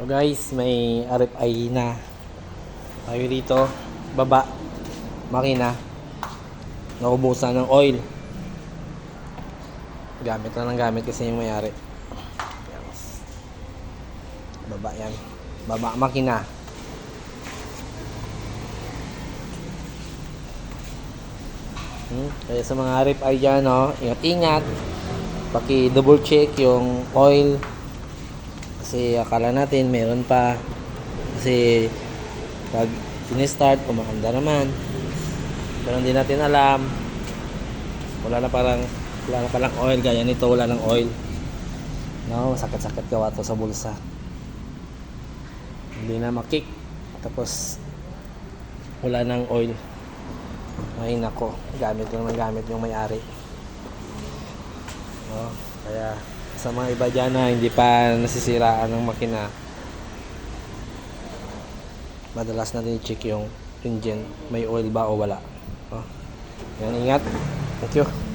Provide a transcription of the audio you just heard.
So guys, may RFI na tayo dito, baba, makina, naubusan ng oil. Gamit lang ng gamit kasi yung may-ari. Baba yan, baba makina. Kaya sa mga RFI dyan, no, ingat-ingat, paki double check yung oil. Kasi akala natin meron pa. Kasi pag sinistart, kumakanda naman. Pero hindi natin alam. Wala na palang oil. Gaya nito, wala ng oil. No, sakit-sakit gawa to sa bulsa. Hindi na makick. Tapos wala ng oil. Ay nako, gamit lang ng gamit yung may-ari. No, kaya sa mga iba dyan na hindi pa nasisiraan ng makina, madalas natin i-check yung engine, may oil ba o wala. Yan, ingat. Thank you.